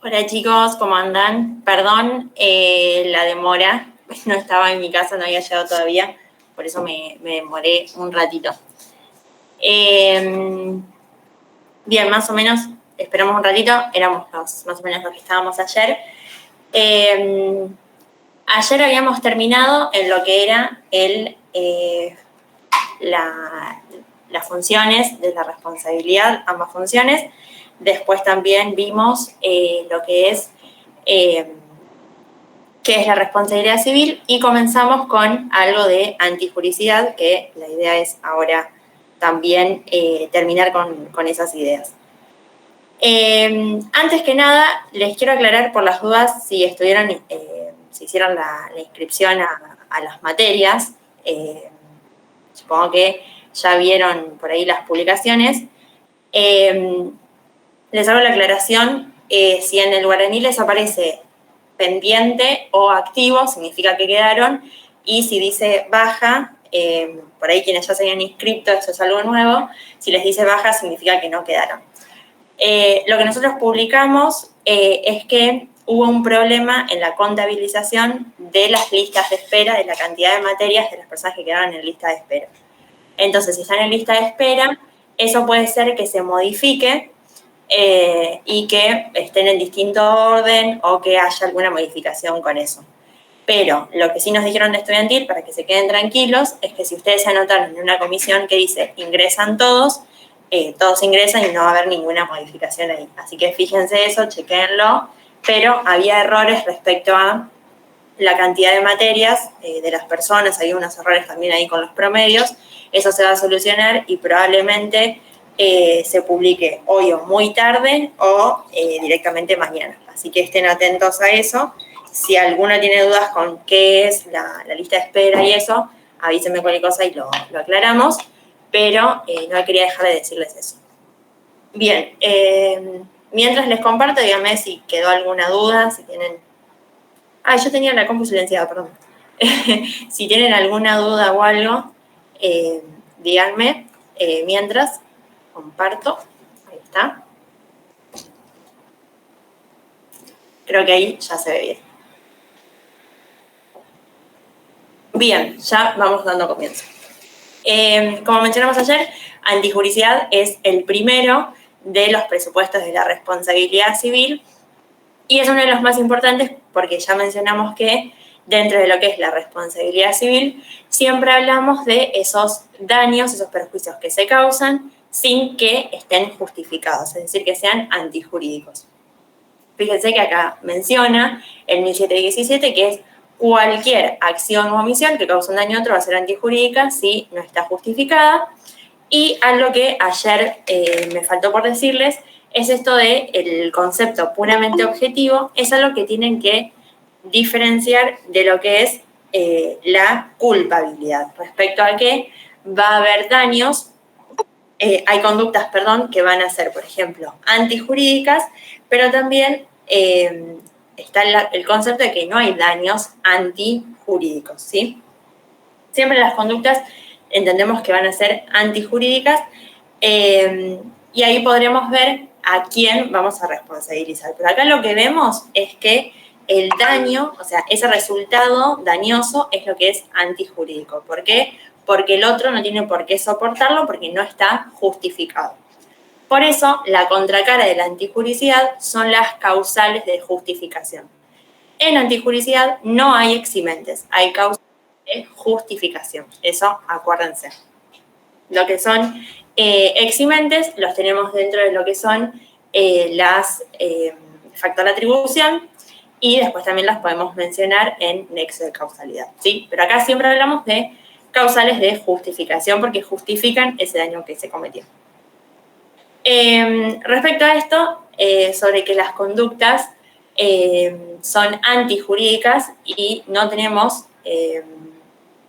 Hola chicos, ¿cómo andan? Perdón la demora, no estaba en mi casa, no había llegado todavía, por eso me demoré un ratito. Bien, más o menos, esperamos un ratito, éramos más o menos los que estábamos ayer. Ayer habíamos terminado en lo que era las funciones de la responsabilidad, ambas funciones. Después también vimos lo que es qué es la responsabilidad civil y comenzamos con algo de antijuricidad, que la idea es ahora también terminar con esas ideas. Antes que nada, les quiero aclarar por las dudas si estuvieron, si hicieron la inscripción a las materias. Supongo que ya vieron por ahí las publicaciones. Les hago la aclaración, si en el guaraní les aparece pendiente o activo, significa que quedaron, y si dice baja, por ahí quienes ya se habían inscrito, eso es algo nuevo, si les dice baja significa que no quedaron. Lo que nosotros publicamos es que hubo un problema en la contabilización de las listas de espera, de la cantidad de materias de las personas que quedaron en lista de espera. Entonces, si están en lista de espera, eso puede ser que se modifique y que estén en distinto orden o que haya alguna modificación con eso. Pero lo que sí nos dijeron de estudiantil, para que se queden tranquilos, es que si ustedes se anotaron en una comisión que dice ingresan todos ingresan y no va a haber ninguna modificación ahí. Así que fíjense eso, chequéenlo, pero había errores respecto a la cantidad de materias de las personas, hay unos errores también ahí con los promedios, eso se va a solucionar y probablemente se publique hoy o muy tarde o directamente mañana. Así que estén atentos a eso. Si alguno tiene dudas con qué es la lista de espera y eso, avísenme cualquier cosa y lo aclaramos, pero no quería dejar de decirles eso. Bien, mientras les comparto, díganme si quedó alguna duda, si tienen... yo tenía la compu silenciada, perdón. Si tienen alguna duda o algo, díganme mientras comparto. Ahí está. Creo que ahí ya se ve bien. Bien, ya vamos dando comienzo. Como mencionamos ayer, antijuricidad es el primero de los presupuestos de la responsabilidad civil y es uno de los más importantes porque ya mencionamos que dentro de lo que es la responsabilidad civil siempre hablamos de esos daños, esos perjuicios que se causan sin que estén justificados, es decir, que sean antijurídicos. Fíjense que acá menciona el 1717 que es cualquier acción o omisión que cause un daño a otro va a ser antijurídica si no está justificada. Y algo que ayer me faltó por decirles es esto del concepto puramente objetivo, es algo que tienen que diferenciar de lo que es la culpabilidad, respecto a que va a haber daños, hay conductas, que van a ser, por ejemplo, antijurídicas, pero también está el concepto de que no hay daños antijurídicos, ¿sí? Siempre las conductas entendemos que van a ser antijurídicas y ahí podremos ver a quién vamos a responsabilizar. Pero acá lo que vemos es que el daño, o sea, ese resultado dañoso es lo que es antijurídico. ¿Por qué? Porque el otro no tiene por qué soportarlo porque no está justificado. Por eso, la contracara de la antijuricidad son las causales de justificación. En antijuricidad no hay eximentes, hay causales de justificación. Eso, acuérdense. Lo que son eximentes los tenemos dentro de lo que son las factor de atribución y después también las podemos mencionar en nexo de causalidad, ¿sí? Pero acá siempre hablamos de causales de justificación porque justifican ese daño que se cometió. Respecto a esto, sobre que las conductas son antijurídicas y no tenemos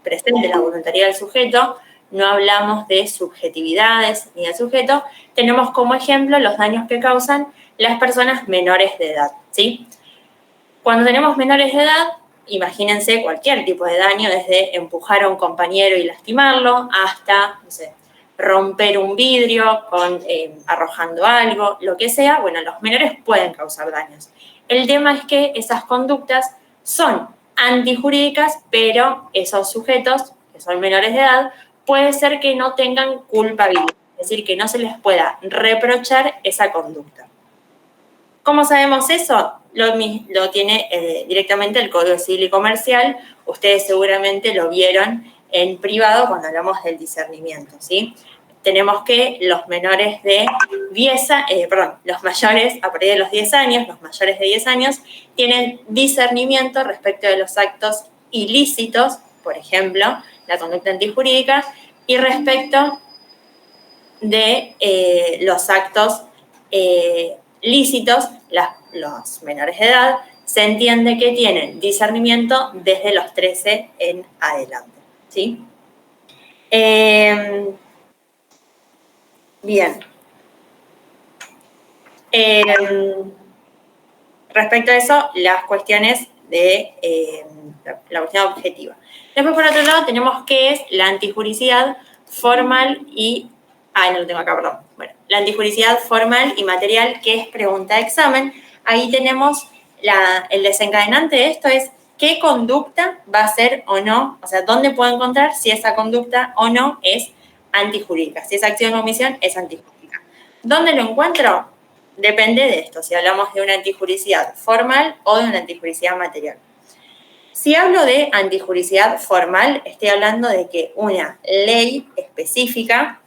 presente la voluntariedad del sujeto, no hablamos de subjetividades ni del sujeto, tenemos como ejemplo los daños que causan las personas menores de edad, ¿sí? Cuando tenemos menores de edad, imagínense cualquier tipo de daño, desde empujar a un compañero y lastimarlo, hasta, no sé, romper un vidrio arrojando algo, lo que sea. Bueno, los menores pueden causar daños. El tema es que esas conductas son antijurídicas, pero esos sujetos, que son menores de edad, puede ser que no tengan culpabilidad, es decir, que no se les pueda reprochar esa conducta. ¿Cómo sabemos eso? Lo tiene directamente el Código Civil y Comercial. Ustedes seguramente lo vieron en privado cuando hablamos del discernimiento, ¿sí? Tenemos que los menores de 10 años, los mayores a partir de los 10 años, los mayores de 10 años, tienen discernimiento respecto de los actos ilícitos, por ejemplo, la conducta antijurídica, y respecto de los actos lícitos, los menores de edad, se entiende que tienen discernimiento desde los 13 en adelante, ¿sí? Bien. Respecto a eso, las cuestiones de la cuestión objetiva. Después, por otro lado, tenemos qué es la antijuricidad formal y... no lo tengo acá, perdón. Bueno, la antijuricidad formal y material, que es pregunta de examen. Ahí tenemos el desencadenante de esto es qué conducta va a ser o no, o sea, dónde puedo encontrar si esa conducta o no es antijurídica, si esa acción o omisión es antijurídica. ¿Dónde lo encuentro? Depende de esto, si hablamos de una antijuricidad formal o de una antijuricidad material. Si hablo de antijuricidad formal, estoy hablando de que una ley específica,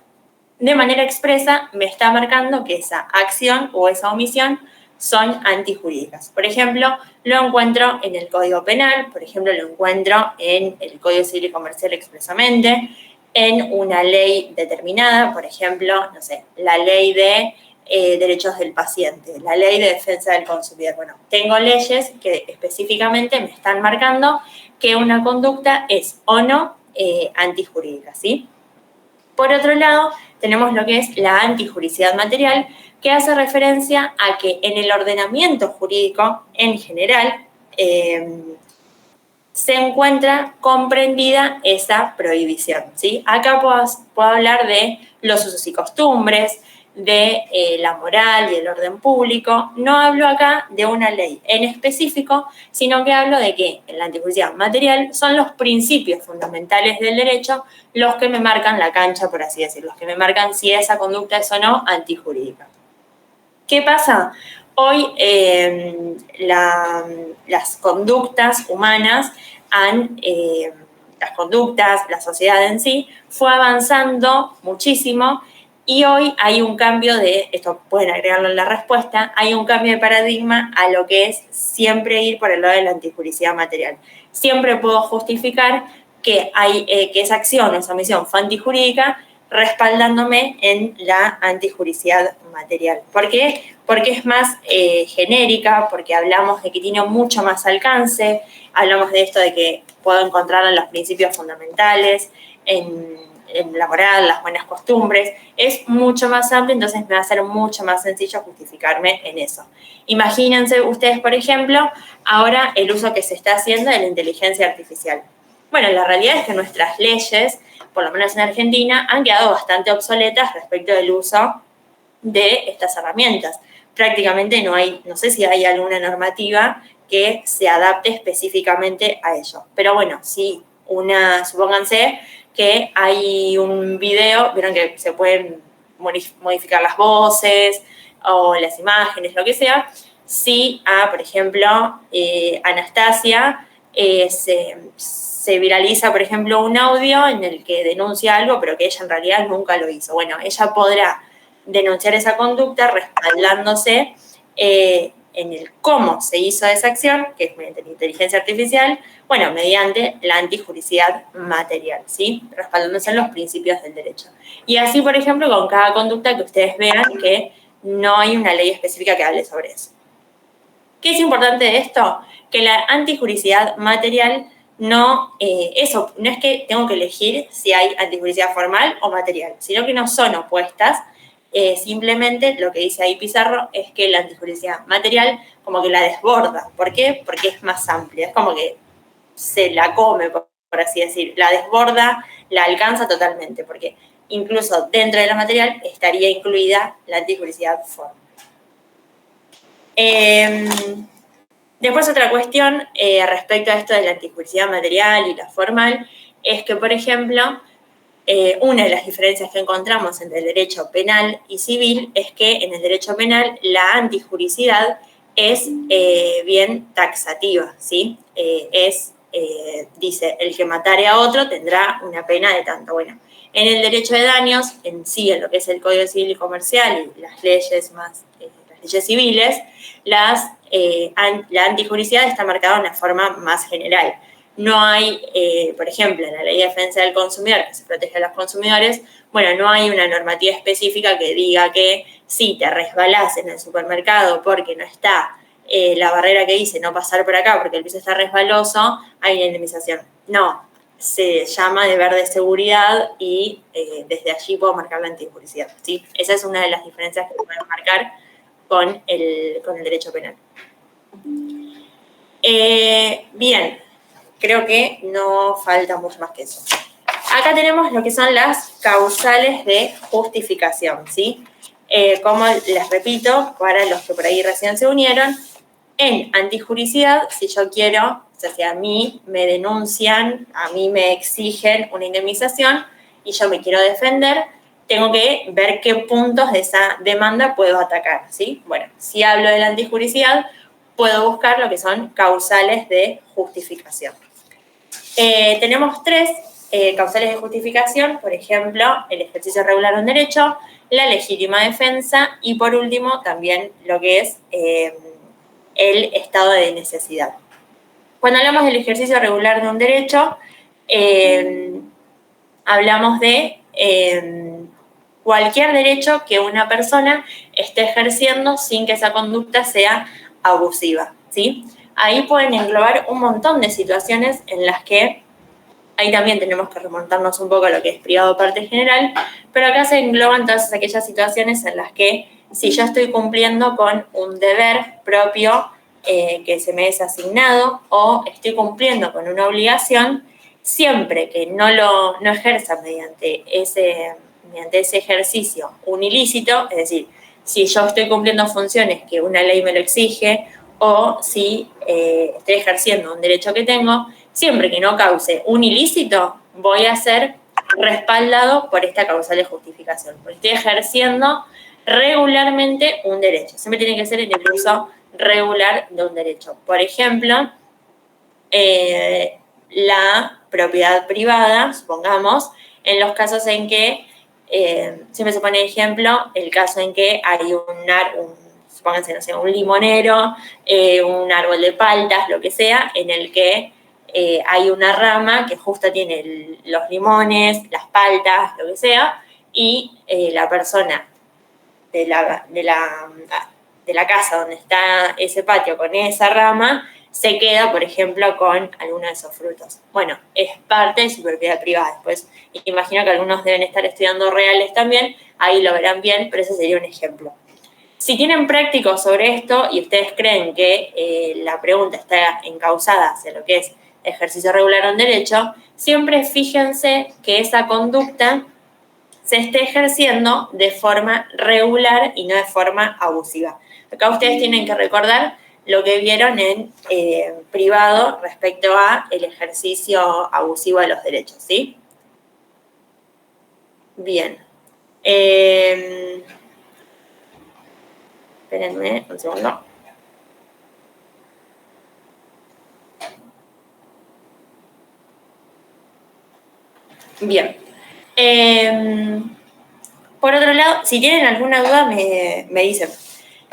de manera expresa, me está marcando que esa acción o esa omisión son antijurídicas. Por ejemplo, lo encuentro en el Código Penal, por ejemplo, lo encuentro en el Código Civil y Comercial expresamente, en una ley determinada, por ejemplo, no sé, la ley de derechos del paciente, la ley de defensa del consumidor. Bueno, tengo leyes que específicamente me están marcando que una conducta es o no antijurídica, ¿sí? Por otro lado, tenemos lo que es la antijuricidad material, que hace referencia a que en el ordenamiento jurídico en general se encuentra comprendida esa prohibición, ¿sí? Acá puedo hablar de los usos y costumbres, de la moral y el orden público. No hablo acá de una ley en específico, sino que hablo de que en la antijuricidad material son los principios fundamentales del derecho los que me marcan la cancha, por así decirlo, los que me marcan si esa conducta es o no antijurídica. ¿Qué pasa? Hoy las conductas humanas la sociedad en sí, fue avanzando muchísimo y hoy hay un cambio esto pueden agregarlo en la respuesta, hay un cambio de paradigma a lo que es siempre ir por el lado de la antijuricidad material. Siempre puedo justificar que esa acción o esa omisión fue antijurídica respaldándome en la antijuricidad material. ¿Por qué? Porque es más genérica, porque hablamos de que tiene mucho más alcance, hablamos de esto de que puedo encontrarlo en los principios fundamentales, en la moral, las buenas costumbres, es mucho más amplio, entonces me va a ser mucho más sencillo justificarme en eso. Imagínense ustedes, por ejemplo, ahora el uso que se está haciendo de la inteligencia artificial. Bueno, la realidad es que nuestras leyes, por lo menos en Argentina, han quedado bastante obsoletas respecto del uso de estas herramientas. Prácticamente no sé si hay alguna normativa que se adapte específicamente a ello. Pero bueno, si supónganse que hay un video, vieron que se pueden modificar las voces o las imágenes, lo que sea. Si por ejemplo, Anastasia se viraliza, por ejemplo, un audio en el que denuncia algo, pero que ella en realidad nunca lo hizo. Bueno, ella podrá denunciar esa conducta respaldándose en el cómo se hizo esa acción, que es mediante la inteligencia artificial, bueno, mediante la antijuricidad material, ¿sí? Respaldándose en los principios del derecho. Y así, por ejemplo, con cada conducta que ustedes vean que no hay una ley específica que hable sobre eso. ¿Qué es importante de esto? Que la antijuricidad material no es que tengo que elegir si hay antijuricidad formal o material, sino que no son opuestas. Simplemente lo que dice ahí Pizarro es que la antijuricidad material como que la desborda. ¿Por qué? Porque es más amplia. Es como que se la come, por así decir, la desborda, la alcanza totalmente, porque incluso dentro de la material estaría incluida la antijuricidad formal. Después otra cuestión respecto a esto de la antijuricidad material y la formal es que, por ejemplo, una de las diferencias que encontramos entre el derecho penal y civil es que en el derecho penal la antijuricidad es bien taxativa, ¿sí? Dice, el que matare a otro tendrá una pena de tanto. Bueno, en el derecho de daños, en sí, en lo que es el Código Civil y Comercial y las leyes las leyes civiles, la antijuricidad está marcada de una forma más general. No hay, por ejemplo, en la Ley de Defensa del Consumidor, que se protege a los consumidores, bueno, no hay una normativa específica que diga que si te resbalás en el supermercado porque no está la barrera que dice no pasar por acá porque el piso está resbaloso, hay una indemnización. No, se llama deber de seguridad y desde allí puedo marcar la antijuricidad, ¿sí? Esa es una de las diferencias que pueden marcar con el derecho penal. Bien, creo que no falta mucho más que eso. Acá tenemos lo que son las causales de justificación, ¿sí? Como les repito, para los que por ahí recién se unieron, en antijuricidad, si yo quiero, o sea, si a mí me denuncian, a mí me exigen una indemnización y yo me quiero defender, tengo que ver qué puntos de esa demanda puedo atacar, ¿sí? Bueno, si hablo de la antijuricidad, puedo buscar lo que son causales de justificación. Tenemos 3 causales de justificación, por ejemplo, el ejercicio regular de un derecho, la legítima defensa y, por último, también lo que es el estado de necesidad. Cuando hablamos del ejercicio regular de un derecho, hablamos de cualquier derecho que una persona esté ejerciendo sin que esa conducta sea abusiva, ¿sí? Ahí pueden englobar un montón de situaciones en las que, ahí también tenemos que remontarnos un poco a lo que es privado parte general, pero acá se engloban todas aquellas situaciones en las que si yo estoy cumpliendo con un deber propio que se me es asignado o estoy cumpliendo con una obligación, siempre que no ejerza mediante ese ejercicio un ilícito, es decir, si yo estoy cumpliendo funciones que una ley me lo exige o si estoy ejerciendo un derecho que tengo, siempre que no cause un ilícito, voy a ser respaldado por esta causal de justificación, porque estoy ejerciendo regularmente un derecho. Siempre tiene que ser en el uso regular de un derecho. Por ejemplo, la propiedad privada, supongamos, en los casos en que, siempre se pone de ejemplo, el caso en que hay supónganse, no sé, un limonero, un árbol de paltas, lo que sea, en el que hay una rama que justo tiene los limones, las paltas, lo que sea, y la persona de la casa donde está ese patio con esa rama se queda, por ejemplo, con alguno de esos frutos. Bueno, es parte de su propiedad privada. Después, imagino que algunos deben estar estudiando reales también, ahí lo verán bien, pero ese sería un ejemplo. Si tienen prácticos sobre esto y ustedes creen que la pregunta está encauzada hacia lo que es ejercicio regular de un derecho, siempre fíjense que esa conducta se esté ejerciendo de forma regular y no de forma abusiva. Acá ustedes tienen que recordar lo que vieron en privado respecto a el ejercicio abusivo de los derechos, ¿sí? Bien. Espérenme un segundo. Bien. Por otro lado, si tienen alguna duda, me dicen.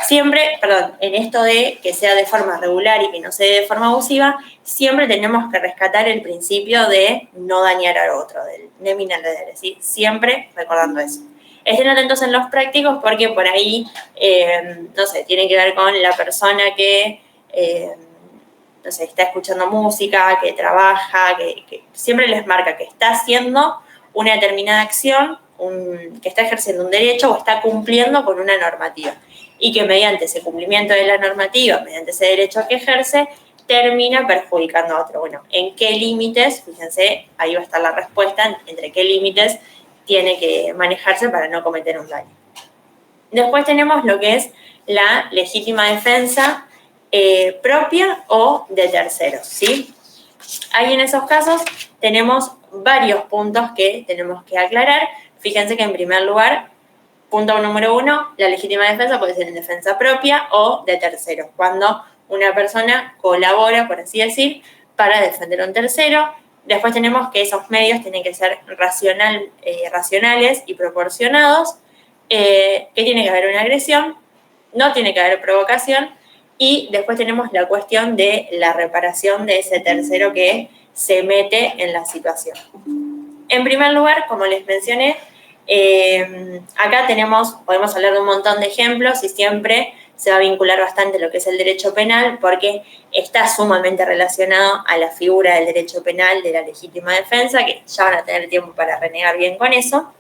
Siempre, en esto de que sea de forma regular y que no sea de forma abusiva, siempre tenemos que rescatar el principio de no dañar al otro, del ne minere, ¿sí? Siempre recordando eso. Estén atentos en los prácticos porque por ahí, no sé, tiene que ver con la persona que, no sé, está escuchando música, que trabaja, que siempre les marca que está haciendo una determinada acción, que está ejerciendo un derecho o está cumpliendo con una normativa. Y que mediante ese cumplimiento de la normativa, mediante ese derecho que ejerce, termina perjudicando a otro. Bueno, ¿en qué límites? Fíjense, ahí va a estar la respuesta, entre qué límites tiene que manejarse para no cometer un daño. Después tenemos lo que es la legítima defensa propia o de terceros, ¿sí? Ahí en esos casos tenemos varios puntos que tenemos que aclarar. Fíjense que en primer lugar, punto número 1, la legítima defensa puede ser en defensa propia o de terceros, cuando una persona colabora, por así decir, para defender a un tercero. Después tenemos que esos medios tienen que ser racionales y proporcionados, que tiene que haber una agresión, no tiene que haber provocación, y después tenemos la cuestión de la reparación de ese tercero que se mete en la situación. En primer lugar, como les mencioné, acá podemos hablar de un montón de ejemplos y siempre se va a vincular bastante lo que es el derecho penal porque está sumamente relacionado a la figura del derecho penal de la legítima defensa, que ya van a tener tiempo para renegar bien con eso.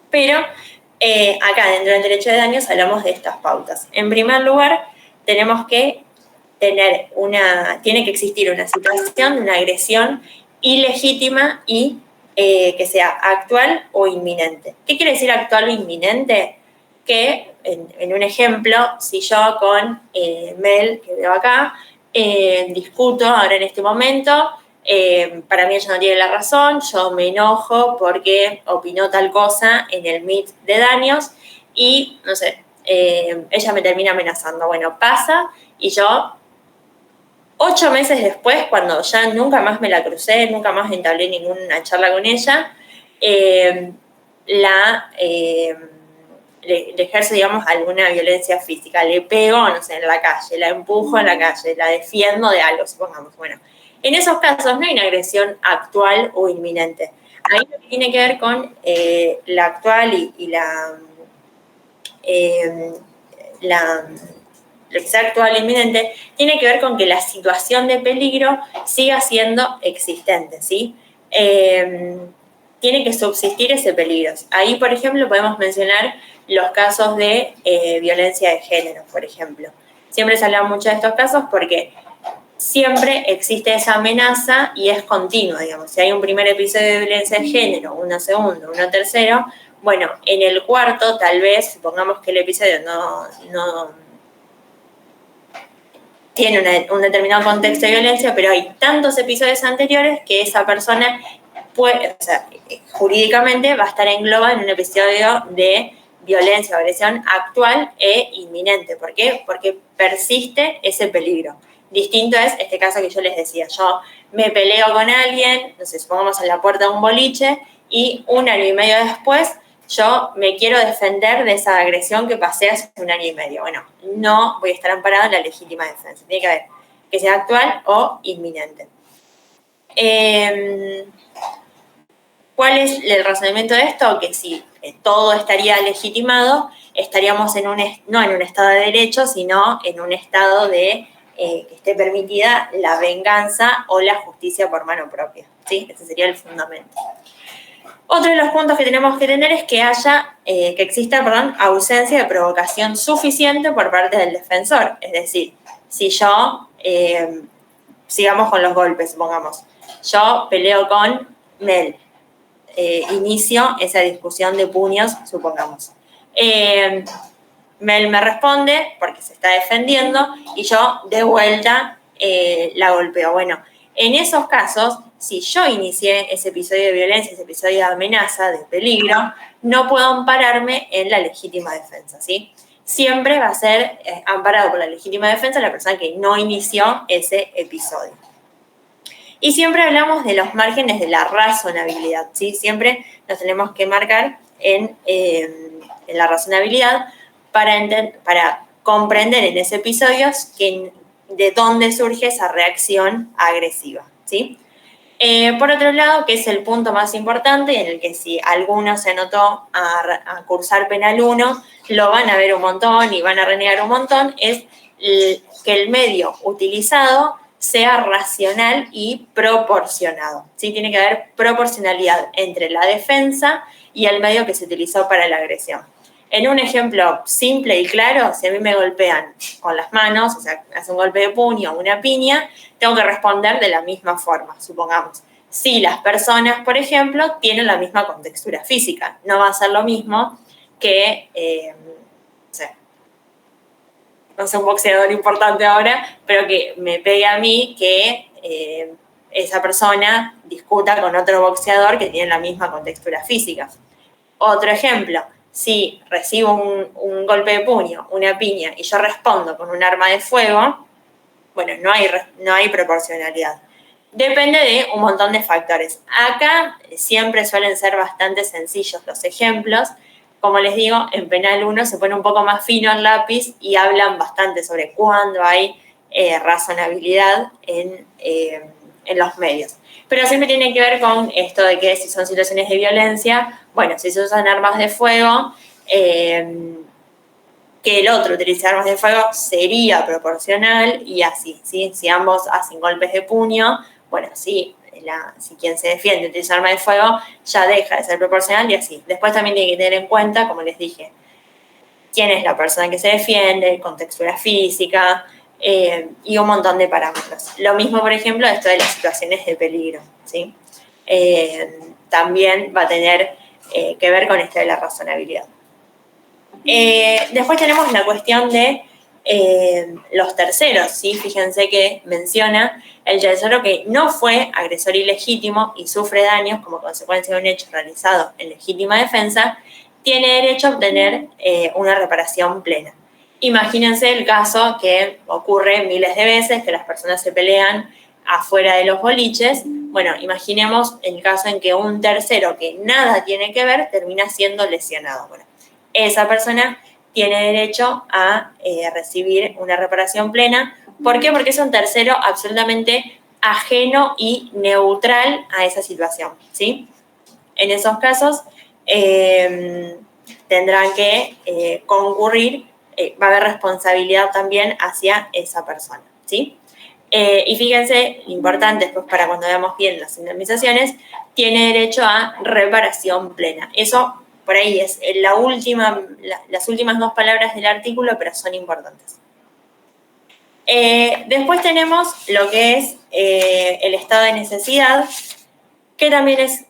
Pero acá dentro del derecho de daños hablamos de estas pautas. En primer lugar, tenemos que tiene que existir una situación de una agresión ilegítima y que sea actual o inminente. ¿Qué quiere decir actual o inminente? Que, en un ejemplo, si yo con Mel, que veo acá, discuto ahora en este momento, para mí ella no tiene la razón, yo me enojo porque opinó tal cosa en el Meet de daños y, no sé, ella me termina amenazando. Bueno, pasa y yo 8 meses después, cuando ya nunca más me la crucé, nunca más entablé ninguna charla con ella, le ejerzo, digamos, alguna violencia física, le pego, no sé, en la calle, la empujo en la calle, la defiendo de algo, supongamos. Bueno, en esos casos no hay una agresión actual o inminente. Ahí lo que tiene que ver con la actual y lo que sea actual e inminente, tiene que ver con que la situación de peligro siga siendo existente, ¿sí? Tiene que subsistir ese peligro. Ahí, por ejemplo, podemos mencionar los casos de violencia de género, por ejemplo. Siempre se habla mucho de estos casos porque siempre existe esa amenaza y es continua, digamos. Si hay un primer episodio de violencia de género, uno segundo, uno tercero, bueno, en el cuarto tal vez, supongamos que el episodio no tiene un determinado contexto de violencia, pero hay tantos episodios anteriores que esa persona puede, o sea, jurídicamente va a estar englobada en un episodio de violencia o agresión actual e inminente. ¿Por qué? Porque persiste ese peligro. Distinto es este caso que yo les decía. Yo me peleo con alguien, no sé, supongamos en la puerta de un boliche, y 1 año y medio después yo me quiero defender de esa agresión que pasé hace 1 año y medio. Bueno, no voy a estar amparado en la legítima defensa. Tiene que haber que sea actual o inminente. ¿Cuál es el razonamiento de esto? Que si todo estaría legitimado, estaríamos no en un estado de derecho, sino en un estado de que esté permitida la venganza o la justicia por mano propia, ¿sí? Ese sería el fundamento. Otro de los puntos que tenemos que tener es que exista ausencia de provocación suficiente por parte del defensor. Es decir, si yo, sigamos con los golpes, supongamos, yo peleo con Mel, inicio esa discusión de puños, supongamos. Mel me responde porque se está defendiendo y yo de vuelta la golpeo. Bueno, en esos casos, si yo inicié ese episodio de violencia, ese episodio de amenaza, de peligro, no puedo ampararme en la legítima defensa, ¿sí? Siempre va a ser amparado por la legítima defensa la persona que no inició ese episodio. Y siempre hablamos de los márgenes de la razonabilidad, ¿sí? Siempre nos tenemos que marcar en la razonabilidad para comprender en ese episodio de dónde surge esa reacción agresiva, ¿sí? Por otro lado, que es el punto más importante, en el que si alguno se anotó a cursar penal 1, lo van a ver un montón y van a renegar un montón, es que el medio utilizado sea racional y proporcionado, ¿sí? Tiene que haber proporcionalidad entre la defensa y el medio que se utilizó para la agresión. En un ejemplo simple y claro, si a mí me golpean con las manos, o sea, hace un golpe de puño o una piña, tengo que responder de la misma forma, supongamos. Si las personas, por ejemplo, tienen la misma contextura física, no va a ser lo mismo que, no sé, un boxeador importante ahora, pero que me pegue a mí que esa persona discuta con otro boxeador que tiene la misma contextura física. Otro ejemplo, si recibo un golpe de puño, una piña, y yo respondo con un arma de fuego, bueno, no hay proporcionalidad. Depende de un montón de factores. Acá siempre suelen ser bastante sencillos los ejemplos. Como les digo, en Penal 1 se pone un poco más fino el lápiz y hablan bastante sobre cuándo hay razonabilidad en los medios. Pero siempre tiene que ver con esto de que si son situaciones de violencia, bueno, si se usan armas de fuego, que el otro utilice armas de fuego sería proporcional y así, ¿sí? Si ambos hacen golpes de puño, bueno, si quien se defiende utiliza arma de fuego, ya deja de ser proporcional y así. Después también tiene que tener en cuenta, como les dije, quién es la persona que se defiende, contextura física y un montón de parámetros. Lo mismo, por ejemplo, esto de las situaciones de peligro, ¿sí? También va a tener que ver con esto de la razonabilidad. Después tenemos la cuestión de los terceros, ¿sí? Fíjense que menciona el tercero que no fue agresor ilegítimo y sufre daños como consecuencia de un hecho realizado en legítima defensa, tiene derecho a obtener una reparación plena. Imagínense el caso que ocurre miles de veces, que las personas se pelean afuera de los boliches. Bueno, imaginemos el caso en que un tercero que nada tiene que ver termina siendo lesionado. Bueno, esa persona tiene derecho a recibir una reparación plena. ¿Por qué? Porque es un tercero absolutamente ajeno y neutral a esa situación, ¿sí? En esos casos tendrán que concurrir, va a haber responsabilidad también hacia esa persona, ¿sí? Y fíjense, importante después para cuando veamos bien las indemnizaciones, tiene derecho a reparación plena. Eso por ahí es las últimas dos palabras del artículo, pero son importantes. Después tenemos lo que es el estado de necesidad, que también es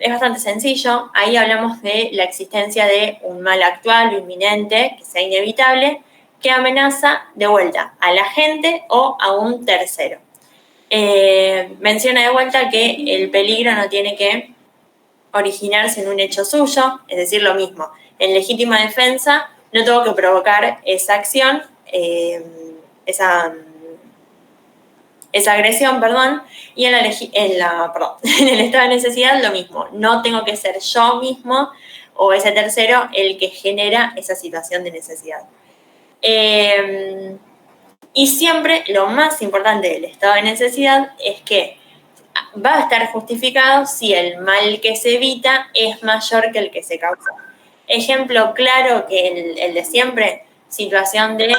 bastante sencillo. Ahí hablamos de la existencia de un mal actual o inminente, que sea inevitable, que amenaza de vuelta a la gente o a un tercero. Menciona de vuelta que el peligro no tiene que originarse en un hecho suyo, es decir, lo mismo. En legítima defensa no tengo que provocar esa acción, esa agresión, perdón, y en el estado de necesidad lo mismo. No tengo que ser yo mismo o ese tercero el que genera esa situación de necesidad. Y siempre lo más importante del estado de necesidad es que va a estar justificado si el mal que se evita es mayor que el que se causa. Ejemplo claro que el de siempre, situación de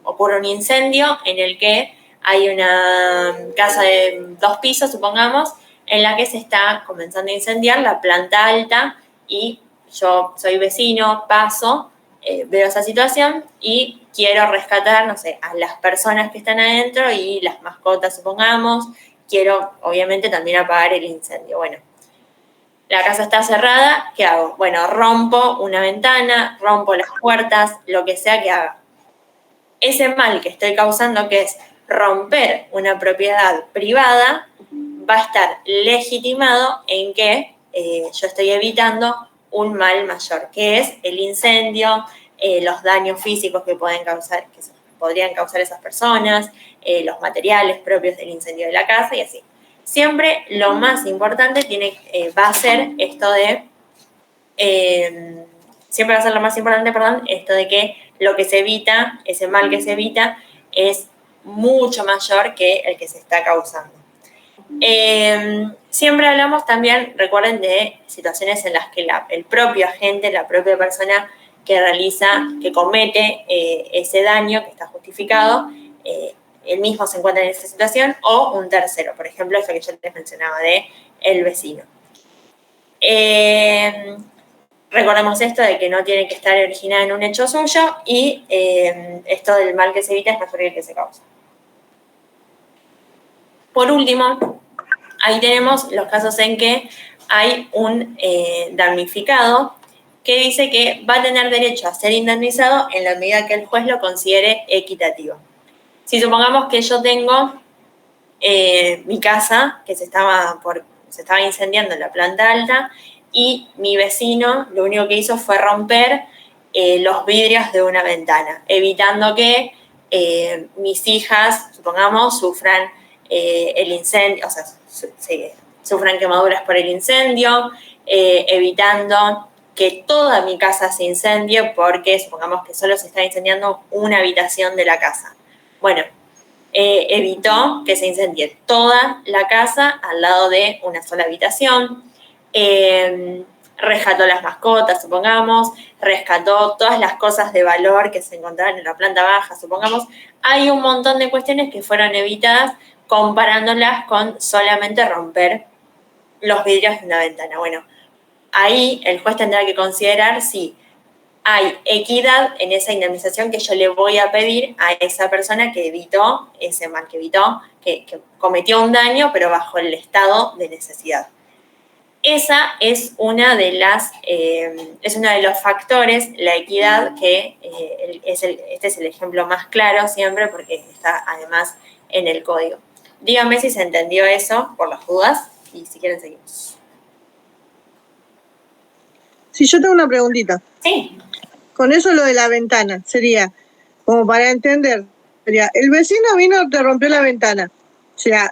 ocurre un incendio en el que hay una casa de 2 pisos, supongamos, en la que se está comenzando a incendiar la planta alta y yo soy vecino, paso, veo esa situación y quiero rescatar, no sé, a las personas que están adentro y las mascotas, supongamos. Quiero, obviamente, también apagar el incendio. Bueno, la casa está cerrada, ¿qué hago? Bueno, rompo una ventana, rompo las puertas, lo que sea que haga. Ese mal que estoy causando, que es romper una propiedad privada, va a estar legitimado en que yo estoy evitando un mal mayor, que es el incendio, los daños físicos que podrían causar esas personas, los materiales propios del incendio de la casa y así. Siempre lo más importante va a ser esto de siempre va a ser lo más importante, esto de que lo que se evita, ese mal que se evita, es mucho mayor que el que se está causando. Siempre hablamos también, recuerden, de situaciones en las que el propio agente, la propia persona que comete ese daño que está justificado, él mismo se encuentra en esa situación o un tercero, por ejemplo, esto que yo les mencionaba de el vecino. Recordemos esto de que no tiene que estar originada en un hecho suyo y esto del mal que se evita es mejor que el que se causa. Por último, ahí tenemos los casos en que hay un damnificado que dice que va a tener derecho a ser indemnizado en la medida que el juez lo considere equitativo. Si supongamos que yo tengo mi casa que se estaba incendiando en la planta alta y mi vecino lo único que hizo fue romper los vidrios de una ventana, evitando que mis hijas, supongamos, sufran el incendio, o sea, sufran quemaduras por el incendio, evitando que toda mi casa se incendie porque supongamos que solo se está incendiando una habitación de la casa. Bueno, evitó que se incendie toda la casa al lado de una sola habitación, rescató las mascotas, supongamos, rescató todas las cosas de valor que se encontraban en la planta baja, supongamos. Hay un montón de cuestiones que fueron evitadas comparándolas con solamente romper los vidrios de una ventana. Bueno, ahí el juez tendrá que considerar si hay equidad en esa indemnización que yo le voy a pedir a esa persona que evitó ese mal, que cometió un daño, pero bajo el estado de necesidad. Esa es una de los factores, la equidad, que este es el ejemplo más claro siempre porque está además en el código. Díganme si se entendió eso por las dudas y si quieren seguimos. Sí, yo tengo una preguntita. Sí. Con eso lo de la ventana, sería, como para entender, sería, el vecino vino, te rompió la ventana, o sea,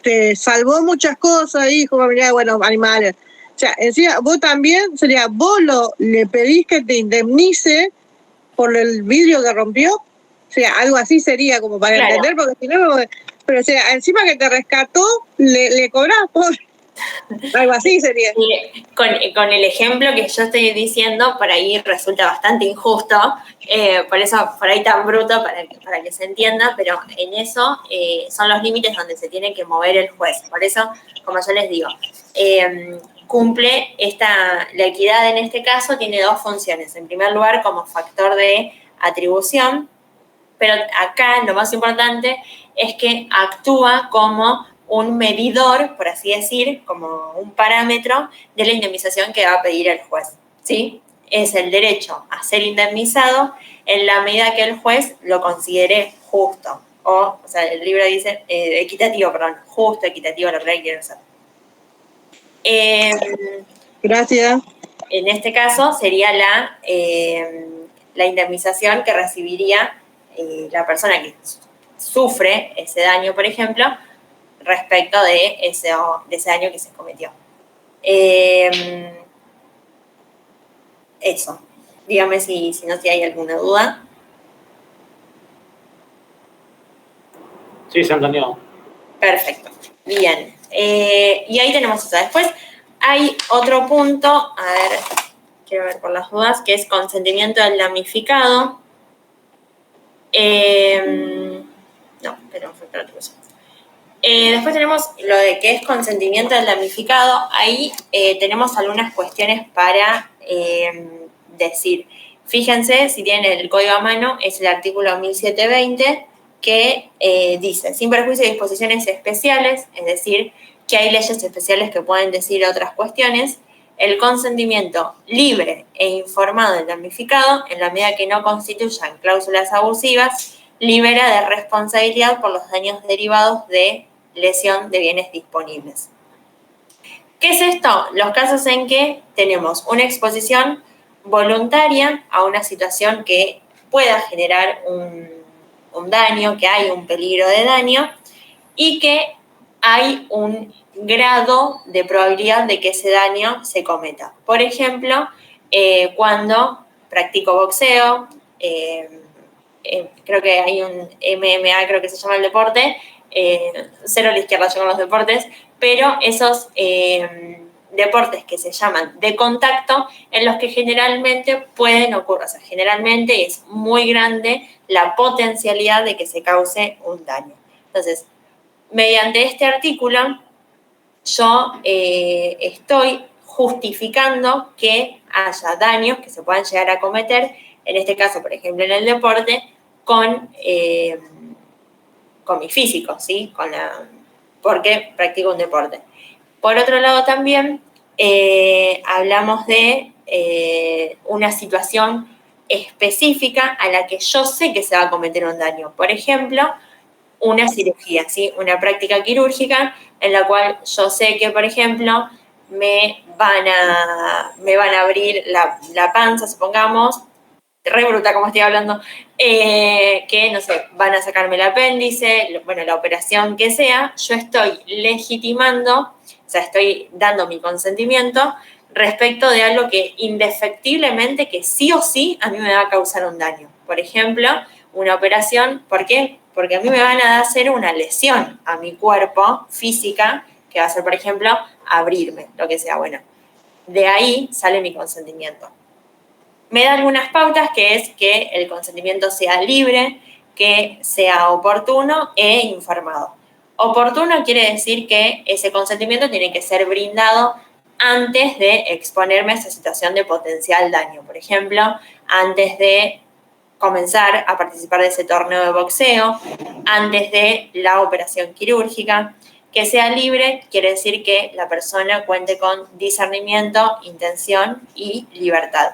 te salvó muchas cosas, hijo, familia, bueno, animales. O sea, encima, vos también, sería, vos le pedís que te indemnice por el vidrio que rompió. O sea, algo así sería como para entender, porque si no, pero o sea, encima que te rescató, le cobrás, pobre. Algo así sería. Con el ejemplo que yo estoy diciendo, por ahí resulta bastante injusto, por eso por ahí tan bruto para que se entienda, pero en eso son los límites donde se tiene que mover el juez. Por eso, como yo les digo, cumple la equidad en este caso tiene dos funciones. En primer lugar, como factor de atribución, pero acá lo más importante es que actúa como un medidor, por así decir, como un parámetro de la indemnización que va a pedir el juez, ¿sí? Es el derecho a ser indemnizado en la medida que el juez lo considere justo, o sea, el libro dice equitativo, perdón, justo, equitativo, lo que quiero hacer. Gracias. En este caso sería la indemnización que recibiría la persona que sufre ese daño, por ejemplo, respecto de ese daño que se cometió. Eso. Dígame si hay alguna duda. Sí, se entendió. Perfecto. Bien. Y ahí tenemos eso. Después hay otro punto, a ver, quiero ver por las dudas, que es consentimiento del damnificado. No, pero fue para otra cosa. Después tenemos lo de que es consentimiento del damnificado. Ahí tenemos algunas cuestiones para decir. Fíjense, si tienen el código a mano, es el artículo 1720 que dice, sin perjuicio de disposiciones especiales, es decir, que hay leyes especiales que pueden decir otras cuestiones, el consentimiento libre e informado del damnificado, en la medida que no constituyan cláusulas abusivas, libera de responsabilidad por los daños derivados de lesión de bienes disponibles. ¿Qué es esto? Los casos en que tenemos una exposición voluntaria a una situación que pueda generar un daño, que hay un peligro de daño y que hay un grado de probabilidad de que ese daño se cometa. Por ejemplo, cuando practico boxeo, creo que hay un MMA, creo que se llama el deporte, cero a la izquierda yo con los deportes, pero esos deportes que se llaman de contacto, en los que generalmente pueden ocurrir, o sea, generalmente es muy grande la potencialidad de que se cause un daño. Entonces, mediante este artículo, yo estoy justificando que haya daños que se puedan llegar a cometer, en este caso, por ejemplo, en el deporte, con mi físico, ¿sí? Porque practico un deporte. Por otro lado también hablamos de una situación específica a la que yo sé que se va a cometer un daño. Por ejemplo, una cirugía, ¿sí? Una práctica quirúrgica en la cual yo sé que, por ejemplo, me van a abrir la panza, supongamos, re bruta como estoy hablando, que, no sé, van a sacarme el apéndice, bueno, la operación que sea, yo estoy legitimando, o sea, estoy dando mi consentimiento respecto de algo que indefectiblemente, que sí o sí, a mí me va a causar un daño. Por ejemplo, una operación, ¿por qué? Porque a mí me van a hacer una lesión a mi cuerpo física, que va a ser, por ejemplo, abrirme, lo que sea. Bueno, de ahí sale mi consentimiento. Me da algunas pautas, que es que el consentimiento sea libre, que sea oportuno e informado. Oportuno quiere decir que ese consentimiento tiene que ser brindado antes de exponerme a esa situación de potencial daño. Por ejemplo, antes de comenzar a participar de ese torneo de boxeo, antes de la operación quirúrgica. Que sea libre quiere decir que la persona cuente con discernimiento, intención y libertad.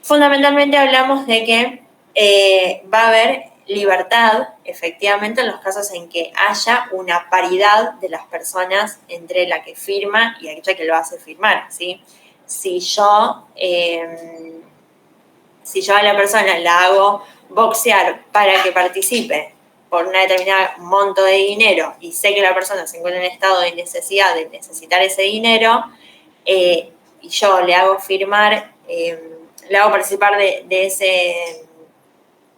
Fundamentalmente hablamos de que va a haber libertad, efectivamente, en los casos en que haya una paridad de las personas entre la que firma y aquella que lo hace firmar, ¿sí? Si yo a la persona la hago boxear para que participe por un determinado monto de dinero y sé que la persona se encuentra en estado de necesidad, de necesitar ese dinero, y yo le hago firmar, le hago participar de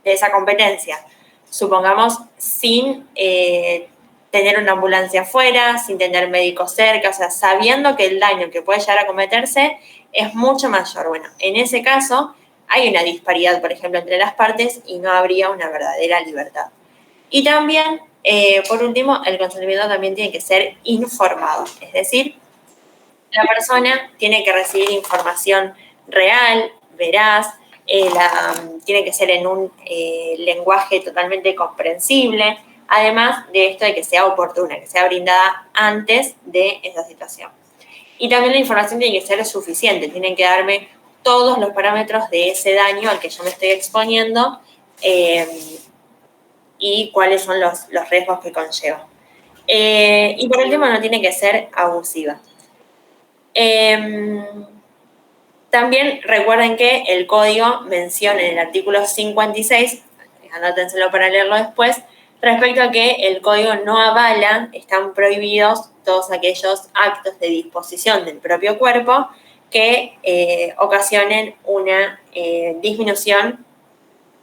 esa competencia, supongamos, sin tener una ambulancia afuera, sin tener médicos cerca, o sea, sabiendo que el daño que puede llegar a cometerse es mucho mayor. Bueno, en ese caso hay una disparidad, por ejemplo, entre las partes y no habría una verdadera libertad. Y también, por último, el consentimiento también tiene que ser informado, es decir, la persona tiene que recibir información real, veraz, tiene que ser en un lenguaje totalmente comprensible, además de esto de que sea oportuna, que sea brindada antes de esa situación. Y también la información tiene que ser suficiente, tienen que darme todos los parámetros de ese daño al que yo me estoy exponiendo y cuáles son los riesgos que conlleva. Y por último, no tiene que ser abusiva. También recuerden que el código menciona en el artículo 56, anótenselo para leerlo después, respecto a que el código no avala, están prohibidos todos aquellos actos de disposición del propio cuerpo que ocasionen una disminución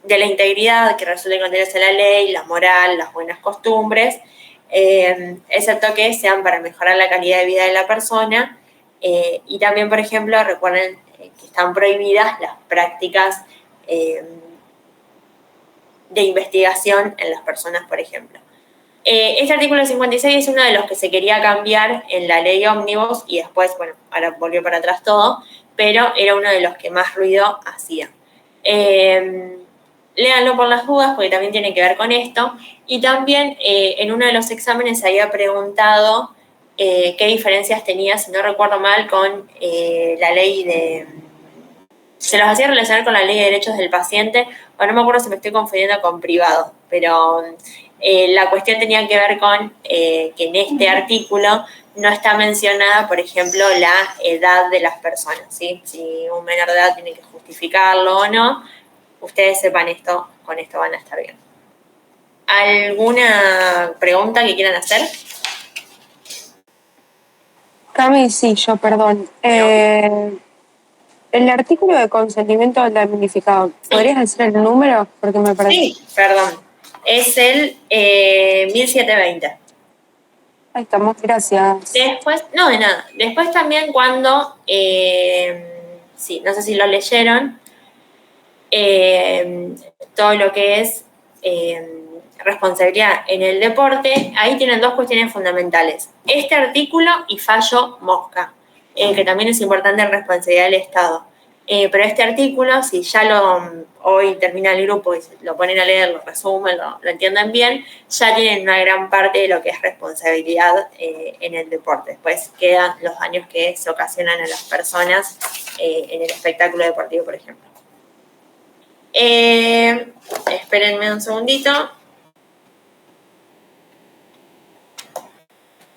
de la integridad que resulte contenerse la ley, la moral, las buenas costumbres, excepto que sean para mejorar la calidad de vida de la persona. Y también, por ejemplo, recuerden que están prohibidas las prácticas de investigación en las personas, por ejemplo. Este artículo 56 es uno de los que se quería cambiar en la ley Ómnibus y después, bueno, ahora volvió para atrás todo, pero era uno de los que más ruido hacía. Léanlo por las dudas porque también tiene que ver con esto. Y también en uno de los exámenes se había preguntado qué diferencias tenía, si no recuerdo mal, con la ley de... Se los hacía relacionar con la ley de derechos del paciente, o no me acuerdo si me estoy confundiendo con privado, pero la cuestión tenía que ver con que en este artículo no está mencionada, por ejemplo, la edad de las personas, ¿sí? Si un menor de edad tiene que justificarlo o no, ustedes sepan esto, con esto van a estar bien. ¿Alguna pregunta que quieran hacer? Cami, sí, yo, perdón. El artículo de consentimiento del damnificado, ¿podrías decir el número? Porque me parece... Sí, perdón. Es el 1720. Ahí estamos, gracias. Después, no, de nada. Después también cuando, sí, no sé si lo leyeron, todo lo que es responsabilidad en el deporte, ahí tienen dos cuestiones fundamentales. Este artículo y fallo Mosca. que también es importante en responsabilidad del Estado. Pero este artículo, si ya hoy termina el grupo y lo ponen a leer, lo resumen, lo entienden bien, ya tienen una gran parte de lo que es responsabilidad en el deporte. Después quedan los daños que se ocasionan a las personas en el espectáculo deportivo, por ejemplo. Espérenme un segundito.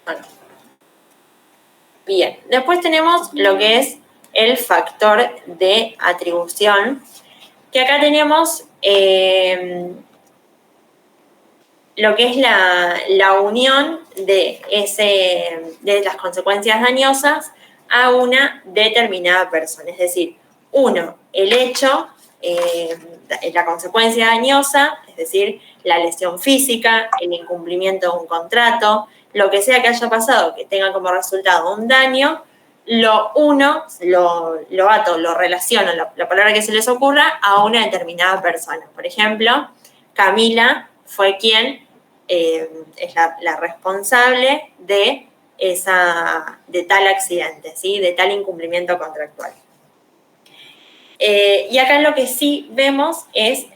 Bueno. Bien, después tenemos lo que es el factor de atribución, que acá tenemos lo que es la unión de las consecuencias dañosas a una determinada persona. Es decir, el hecho, la consecuencia dañosa, es decir, la lesión física, el incumplimiento de un contrato, lo que sea que haya pasado que tenga como resultado un daño, lo ato, lo relaciono, la palabra que se les ocurra, a una determinada persona. Por ejemplo, Camila fue quien es la responsable de tal accidente, ¿sí? De tal incumplimiento contractual. Y acá lo que sí vemos es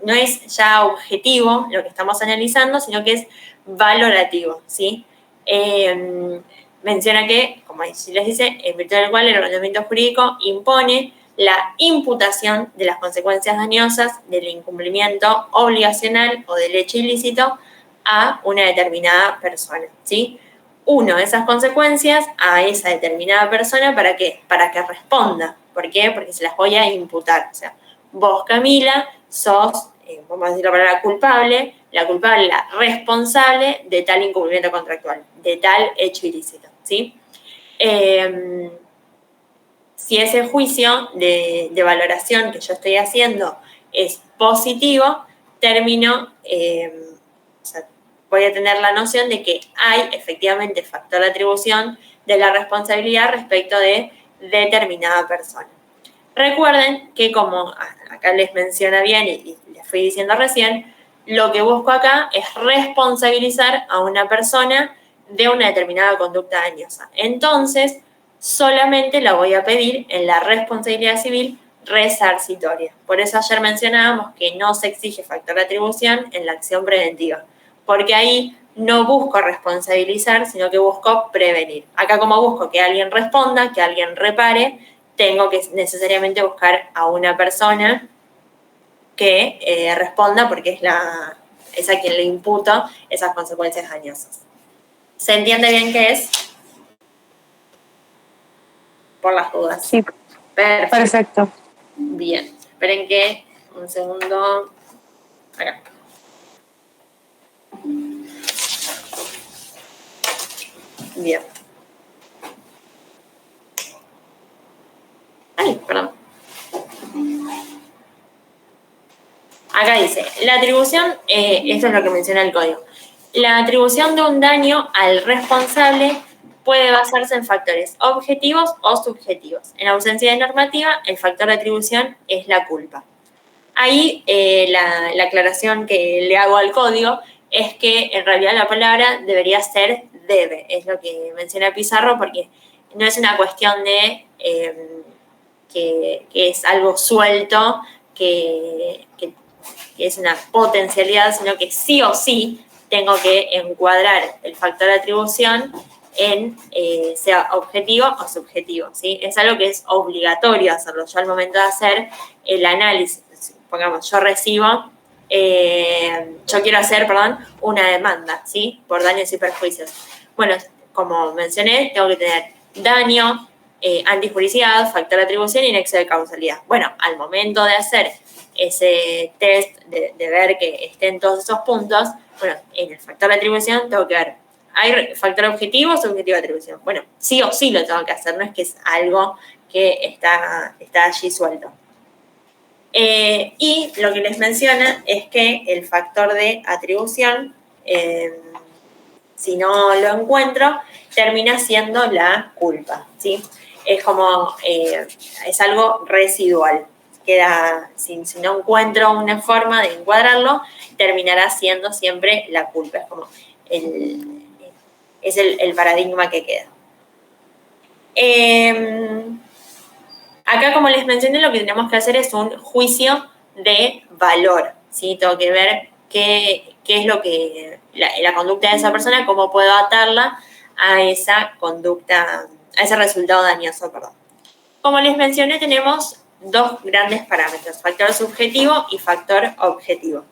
no es ya objetivo lo que estamos analizando, sino que es valorativo, ¿sí? Menciona que, como les dice, en virtud del cual el ordenamiento jurídico impone la imputación de las consecuencias dañosas del incumplimiento obligacional o del hecho ilícito a una determinada persona, ¿sí? Esas consecuencias a esa determinada persona, ¿para qué? Para que responda. ¿Por qué? Porque se las voy a imputar. O sea, vos, Camila, sos, vamos a decir la palabra culpable, la responsable de tal incumplimiento contractual, de tal hecho ilícito, ¿sí? Si ese juicio de valoración que yo estoy haciendo es positivo, voy a tener la noción de que hay efectivamente factor de atribución de la responsabilidad respecto de determinada persona. Recuerden que, como acá les menciona bien y les fui diciendo recién, lo que busco acá es responsabilizar a una persona de una determinada conducta dañosa. Entonces, solamente la voy a pedir en la responsabilidad civil resarcitoria. Por eso ayer mencionábamos que no se exige factor de atribución en la acción preventiva, porque ahí no busco responsabilizar, sino que busco prevenir. Acá, como busco que alguien responda, que alguien repare, tengo que necesariamente buscar a una persona que responda, porque es a quien le imputo esas consecuencias dañosas. ¿Se entiende bien qué es? Por las dudas. Sí. Perfecto. Bien. Esperen que un segundo. Acá. Bien. Ay, perdón. Acá dice, la atribución, esto es lo que menciona el código. La atribución de un daño al responsable puede basarse en factores objetivos o subjetivos. En ausencia de normativa, el factor de atribución es la culpa. Ahí la aclaración que le hago al código es que en realidad la palabra debería ser debe, es lo que menciona Pizarro, porque no es una cuestión de que es algo suelto, que es una potencialidad, sino que sí o sí tengo que encuadrar el factor de atribución en sea objetivo o subjetivo, ¿sí? Es algo que es obligatorio hacerlo. Yo al momento de hacer el análisis, pongamos, yo quiero hacer, una demanda, ¿sí? Por daños y perjuicios. Bueno, como mencioné, tengo que tener daño, antijuricidad, factor de atribución y nexo de causalidad. Bueno, al momento de hacer ese test de ver que estén todos esos puntos, bueno, en el factor de atribución tengo que ver, ¿hay factor objetivo o subjetivo de atribución? Bueno, sí o sí lo tengo que hacer, no es que es algo que está allí suelto. Y lo que les menciona es que el factor de atribución, si no lo encuentro, termina siendo la culpa, ¿sí? Es como, es algo residual. Si no encuentro una forma de encuadrarlo, terminará siendo siempre la culpa. Es como el paradigma que queda. Acá, como les mencioné, lo que tenemos que hacer es un juicio de valor, ¿sí? Tengo que ver qué es lo que, la conducta de esa persona, cómo puedo atarla a esa conducta, a ese resultado dañoso, perdón. Como les mencioné, tenemos dos grandes parámetros, factor subjetivo y factor objetivo.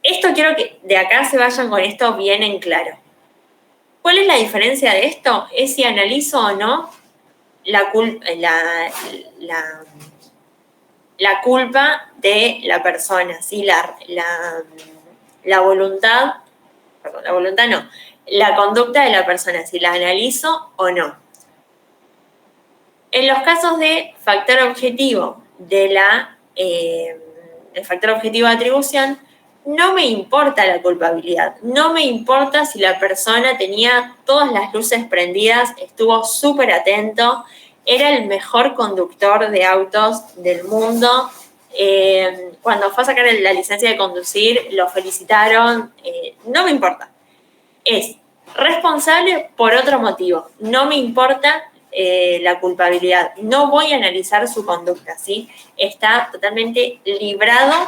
Esto quiero que de acá se vayan con esto bien en claro. ¿Cuál es la diferencia de esto? Es si analizo o no la culpa de la persona, ¿sí? La voluntad, perdón, la voluntad no, la conducta de la persona, si la analizo o no. En los casos de factor objetivo el factor objetivo de atribución, no me importa la culpabilidad, no me importa si la persona tenía todas las luces prendidas, estuvo súper atento, era el mejor conductor de autos del mundo. Cuando fue a sacar la licencia de conducir, lo felicitaron, no me importa. Es responsable por otro motivo, no me importa la culpabilidad, no voy a analizar su conducta, ¿sí? Está totalmente librado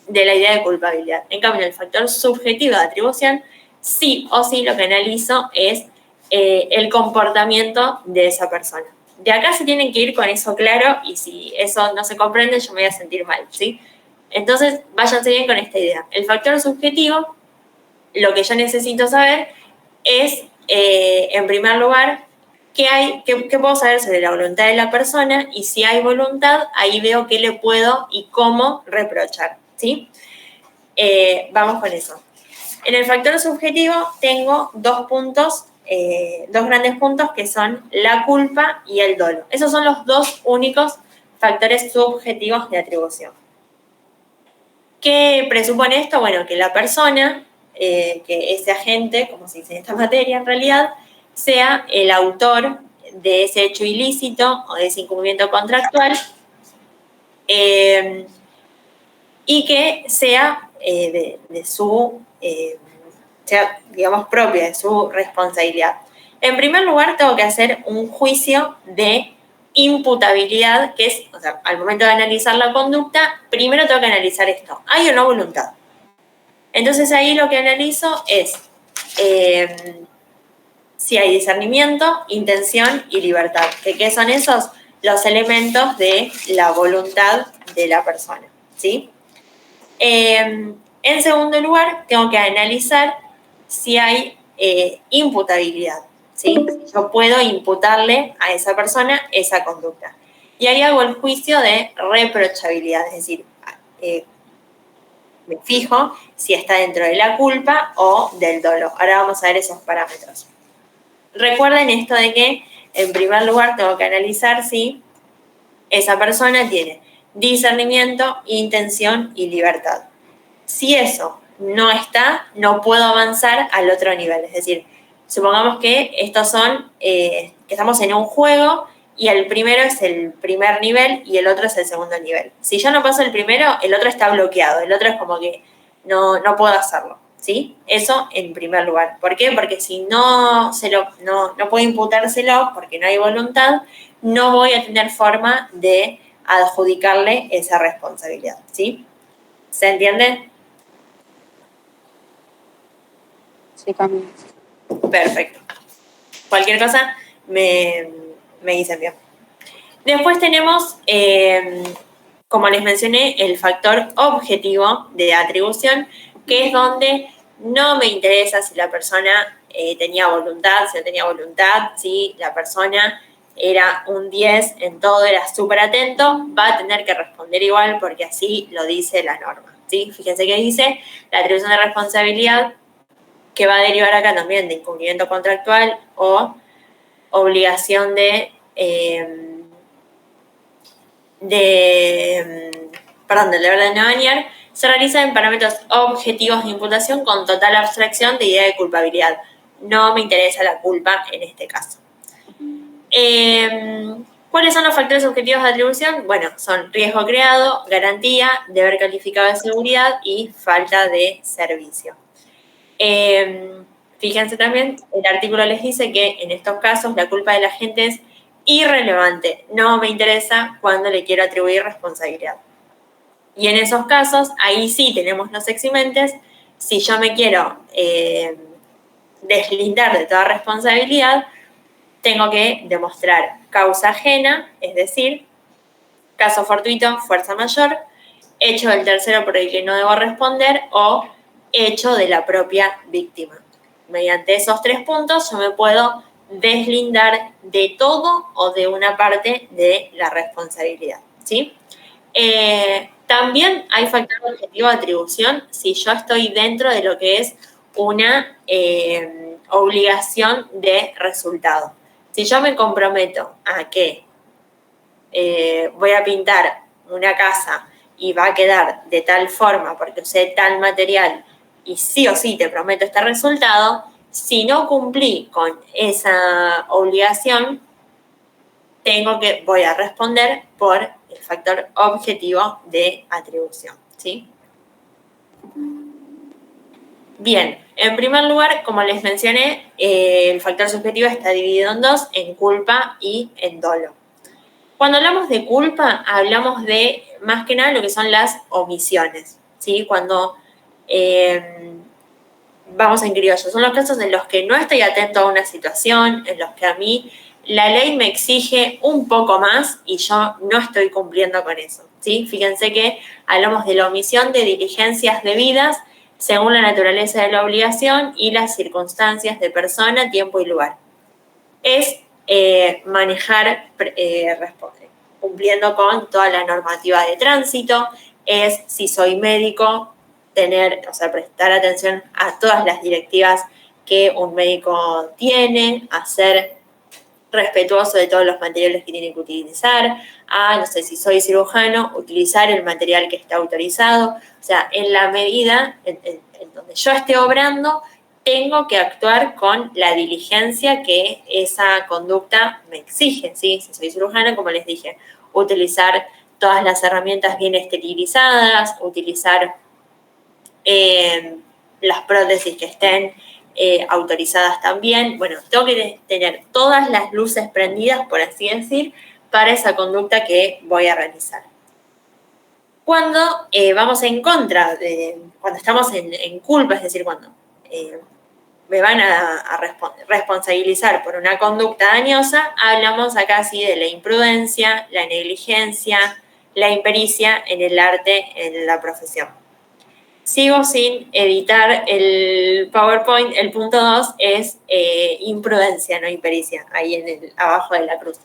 de la idea de culpabilidad. En cambio, el factor subjetivo de atribución, sí o sí lo que analizo es el comportamiento de esa persona. De acá se tienen que ir con eso claro, y si eso no se comprende, yo me voy a sentir mal, ¿sí? Entonces, váyanse bien con esta idea. El factor subjetivo, lo que yo necesito saber es, en primer lugar, ¿qué puedo saber sobre la voluntad de la persona? Y si hay voluntad, ahí veo qué le puedo y cómo reprochar, ¿sí? Vamos con eso. En el factor subjetivo tengo dos grandes puntos que son la culpa y el dolo. Esos son los dos únicos factores subjetivos de atribución. ¿Qué presupone esto? Bueno, que la persona, que ese agente, como se dice en esta materia en realidad, sea el autor de ese hecho ilícito o de ese incumplimiento contractual, y que sea sea, digamos, propia de su responsabilidad. En primer lugar, tengo que hacer un juicio de imputabilidad, que es, o sea, al momento de analizar la conducta, primero tengo que analizar esto, ¿hay o no voluntad? Entonces ahí lo que analizo es si hay discernimiento, intención y libertad. ¿Qué son esos? Los elementos de la voluntad de la persona, ¿sí? En segundo lugar, tengo que analizar si hay imputabilidad, ¿sí? Si yo puedo imputarle a esa persona esa conducta. Y ahí hago el juicio de reprochabilidad, es decir, me fijo si está dentro de la culpa o del dolo. Ahora vamos a ver esos parámetros. Recuerden esto de que, en primer lugar, tengo que analizar si esa persona tiene discernimiento, intención y libertad. Si eso no está, no puedo avanzar al otro nivel. Es decir, supongamos que estos son, que estamos en un juego y el primero es el primer nivel y el otro es el segundo nivel. Si yo no paso el primero, el otro está bloqueado. El otro es como que no puedo hacerlo, ¿sí? Eso en primer lugar. ¿Por qué? Porque si no puedo imputárselo porque no hay voluntad, no voy a tener forma de adjudicarle esa responsabilidad, ¿sí? ¿Se entiende? Sí, Camila. Perfecto. Cualquier cosa me dicen bien. Después tenemos, como les mencioné, el factor objetivo de atribución, que es donde no me interesa si la persona tenía voluntad, si no tenía voluntad, si la persona era un 10 en todo, era súper atento, va a tener que responder igual porque así lo dice la norma, ¿sí? Fíjense que dice la atribución de responsabilidad, que va a derivar acá también de incumplimiento contractual o obligación de deber de no dañar, se realiza en parámetros objetivos de imputación con total abstracción de idea de culpabilidad. No me interesa la culpa en este caso. ¿Cuáles son los factores objetivos de atribución? Bueno, son riesgo creado, garantía, deber calificado de seguridad y falta de servicio. Fíjense también, el artículo les dice que en estos casos la culpa de la gente es irrelevante, no me interesa cuando le quiero atribuir responsabilidad. Y en esos casos, ahí sí tenemos los eximentes. Si yo me quiero deslindar de toda responsabilidad, tengo que demostrar causa ajena, es decir, caso fortuito, fuerza mayor, hecho del tercero por el que no debo responder o hecho de la propia víctima. Mediante esos 3 puntos yo me puedo deslindar de todo o de una parte de la responsabilidad, ¿sí? También hay factor objetivo de atribución si yo estoy dentro de lo que es una obligación de resultado. Si yo me comprometo a que voy a pintar una casa y va a quedar de tal forma porque usé tal material y sí o sí te prometo este resultado, si no cumplí con esa obligación, voy a responder por el factor objetivo de atribución, ¿sí? Bien, en primer lugar, como les mencioné, el factor subjetivo está dividido en 2, en culpa y en dolo. Cuando hablamos de culpa, hablamos de, más que nada, lo que son las omisiones, ¿sí? Cuando vamos en criollo, son los casos en los que no estoy atento a una situación, en los que a mí la ley me exige un poco más y yo no estoy cumpliendo con eso, ¿sí? Fíjense que hablamos de la omisión de diligencias debidas según la naturaleza de la obligación y las circunstancias de persona, tiempo y lugar. Es manejar cumpliendo con toda la normativa de tránsito, es si soy médico, prestar atención a todas las directivas que un médico tiene, a ser respetuoso de todos los materiales que tiene que utilizar, no sé, si soy cirujano, utilizar el material que está autorizado, o sea, en la medida en donde yo esté obrando, tengo que actuar con la diligencia que esa conducta me exige, ¿sí? Si soy cirujana, como les dije, utilizar todas las herramientas bien esterilizadas, utilizar las prótesis que estén autorizadas también. Bueno, tengo que tener todas las luces prendidas, por así decir, para esa conducta que voy a realizar. Cuando vamos en contra, cuando estamos en culpa, es decir, cuando me van a responsabilizar por una conducta dañosa, hablamos acá sí de la imprudencia, la negligencia, la impericia en el arte, en la profesión. Sigo sin editar el PowerPoint, el punto 2 es imprudencia, no impericia, ahí abajo de la cruz.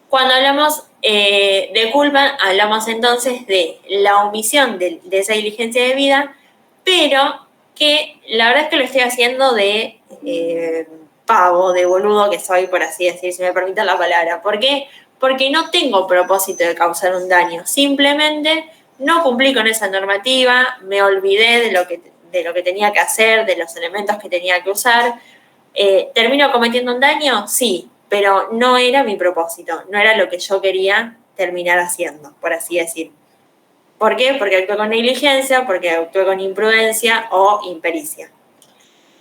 Cuando hablamos de culpa, hablamos entonces de la omisión de esa diligencia debida, pero que la verdad es que lo estoy haciendo de pavo, de boludo que soy, por así decir, si me permiten la palabra. ¿Por qué? Porque no tengo propósito de causar un daño, simplemente no cumplí con esa normativa, me olvidé de lo que tenía que hacer, de los elementos que tenía que usar. ¿Termino cometiendo un daño? Sí, pero no era mi propósito, no era lo que yo quería terminar haciendo, por así decir. ¿Por qué? Porque actué con negligencia, porque actué con imprudencia o impericia.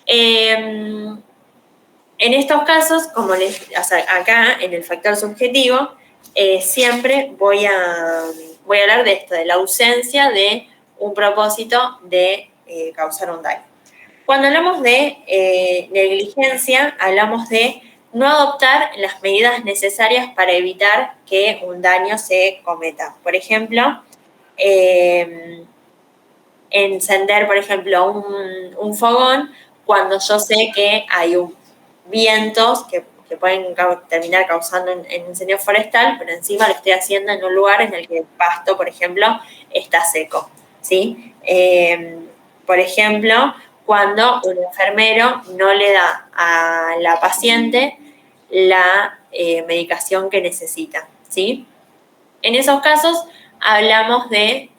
En estos casos, acá en el factor subjetivo, siempre voy a hablar de esto, de la ausencia de un propósito de causar un daño. Cuando hablamos de negligencia, hablamos de no adoptar las medidas necesarias para evitar que un daño se cometa. Por ejemplo, encender, por ejemplo, un fogón cuando yo sé que hay vientos que pueden terminar causando un incendio forestal, pero encima lo estoy haciendo en un lugar en el que el pasto, por ejemplo, está seco, ¿sí? Por ejemplo, cuando un enfermero no le da a la paciente la medicación que necesita, ¿sí? En esos casos hablamos de